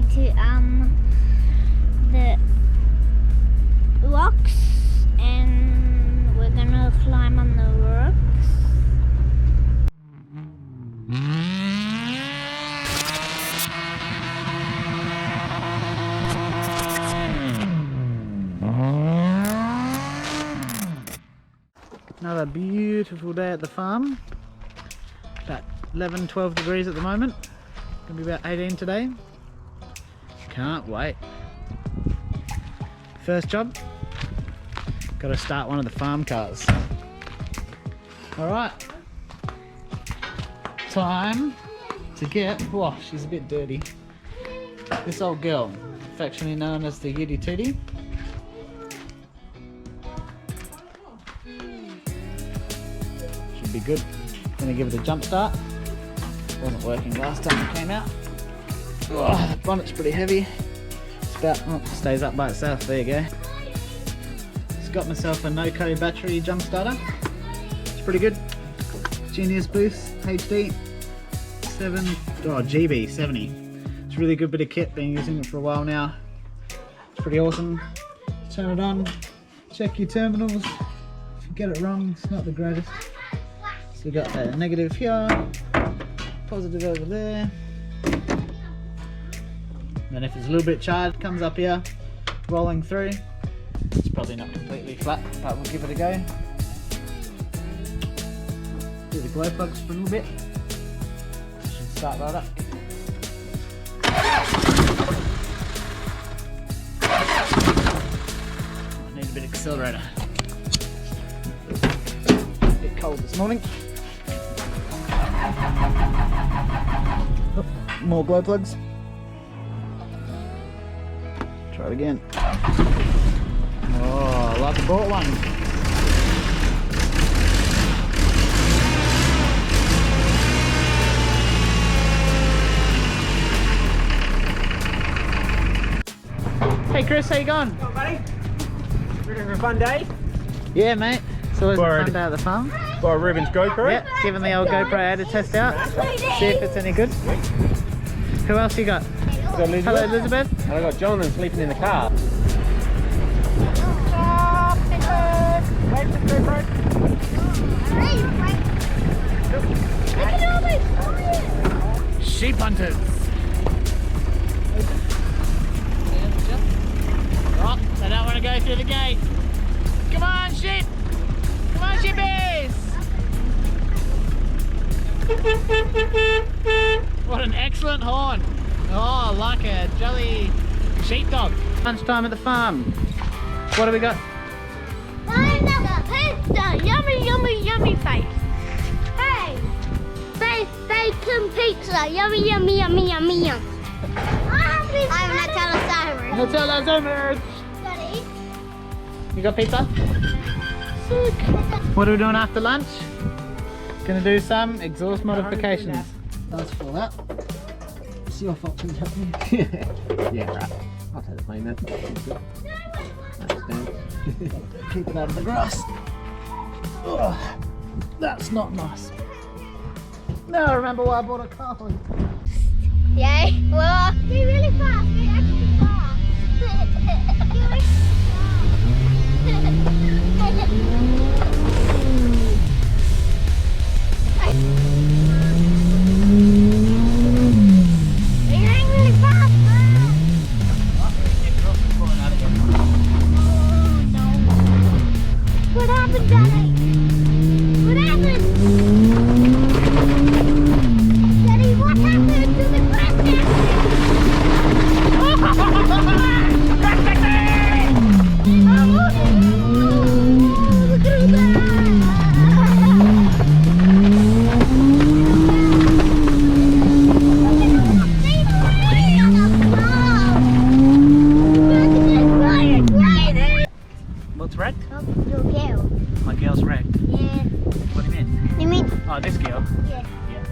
to the rocks, and we're gonna climb on the rocks. Another beautiful day at the farm. About 11-12 degrees at the moment. Gonna be about 18 today. Can't wait. First job, gotta start one of the farm cars. Alright, time to get, whoa, she's a bit dirty. This old girl, affectionately known as the Yitty Tootie. Should be good. Gonna give it a jump start. Wasn't working last time it came out. Oh, the bonnet's pretty heavy. It's about, oh, stays up by itself. There you go. Just got myself a no-code battery jump starter. It's pretty good. Genius Boost HD 7, oh, GB 70. It's a really good bit of kit. Been using it for a while now. It's pretty awesome. Turn it on. Check your terminals. If you get it wrong, it's not the greatest. So we got a negative here, positive over there. Then if it's a little bit charged, comes up here, rolling through. It's probably not completely flat, but we'll give it a go. Do the glow plugs for a little bit. Should start right up. I need a bit of accelerator. A bit cold this morning. Oh, more glow plugs. Try it again. Oh, like I bought one. Hey Chris, how you going? Oh, buddy. Ready for a fun day? Yeah, mate. It's always a fun day at the farm. By Ruben's GoPro. Yeah, giving the old GoPro out to test out. See if it's any good. Who else you got? Hello, Elizabeth. And I got Jonathan sleeping in the car. Wave to the GoPro. Sheep hunters. Oh, they don't want to go through the gate. Come on, sheep. Come on, sheepies. What an excellent horn. Oh, like a jolly sheepdog. Lunchtime at the farm. What do we got? Pizza, yummy, yummy, yummy face. Hey, bacon pizza, yummy, yummy, yummy, yummy, yum. I'm Nutella sandwich. Nutella sandwich. You got pizza? Sick. What are we doing after lunch? Gonna do some exhaust modifications. That's full up. It's your fault for helping. Yeah, right. I'll take the plane then. That's down. Keep it out of the grass. Ugh, that's not nice. Now I remember why I bought a car. Yay! Well, you're really fast. You're actually fast. What happened, Daddy? What happened? Daddy, what happened to the Crash Taxi? Crash Taxi! Oh, look at that! What's wrecked? Your girl. My girl's wrecked. Yeah. What do you mean? You mean? Oh, this girl? Yeah. Yeah.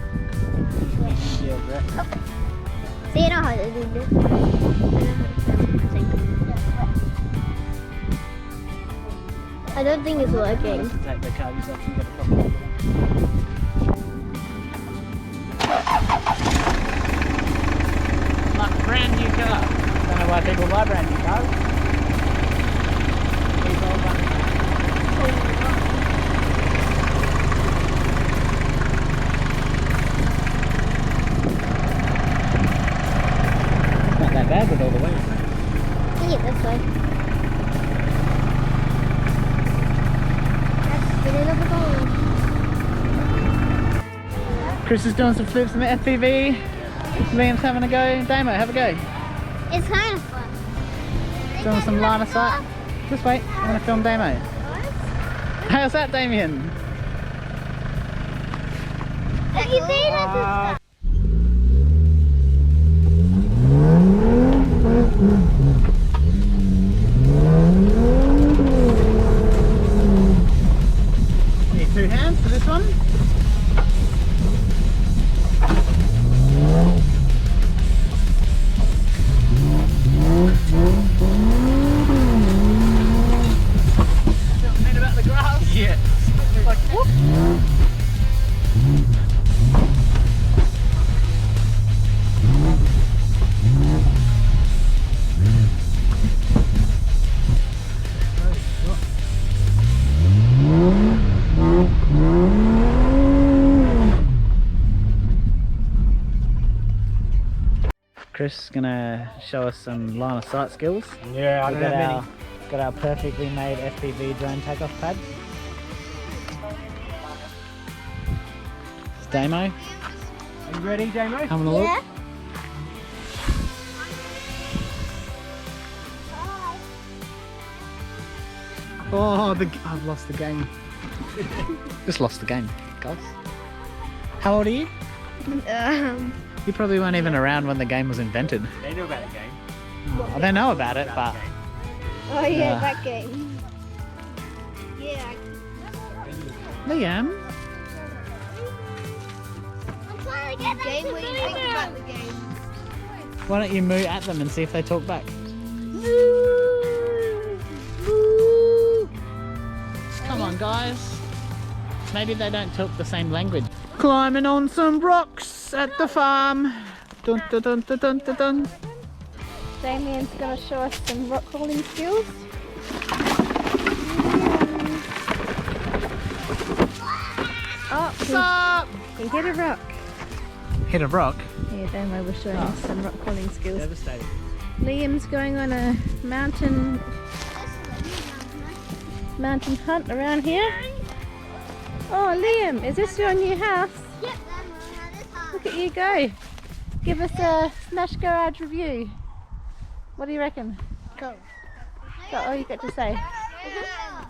Girl's wrecked. So you know how to do this? I don't think it's working. Take the car, yourself and get a problem. like a brand new car. Don't know why people buy brand new cars. These old ones. Not that bad with all the waves. Yeah, this way. That's really lovely gold. Chris is doing some flips in the FPV. Liam's having a go. Damo, have a go. It's kind of fun. Doing some line of sight. Just wait, I'm going to film Damo. How's that, Damien? Have you seen it? Need 2 hands for this one. Something about the grass? Yeah. Like, whoop. Chris is gonna show us some line of sight skills. Yeah, I We've don't got have our, got our perfectly made FPV drone takeoff pad. It's Damo, many. Are you ready, Damo? having a look. Yeah. Oh, I've lost the game. Just lost the game, guys. How old are you? You probably weren't even around when the game was invented. They know about the game. Oh, they know about it, but Oh yeah, Yeah. that game. Yeah. Liam, I'm trying to get that game where you think about the game. why don't you moo at them and see if they talk back? Come on, guys. Maybe they don't talk the same language. Climbing on some rocks at the farm. Dun dun dun dun dun dun dun. Damien's going to show us some rock crawling skills. Oh, What's up? he hit a rock. Hit a rock. Yeah, Damo was showing us some rock crawling skills. Devastating. Liam's going on a mountain hunt around here. Oh, Liam, is this your new house? Yep, this house. Look at you go. Give us a Smash Garage review. What do you reckon? Go. Is that all you got to say? Yeah.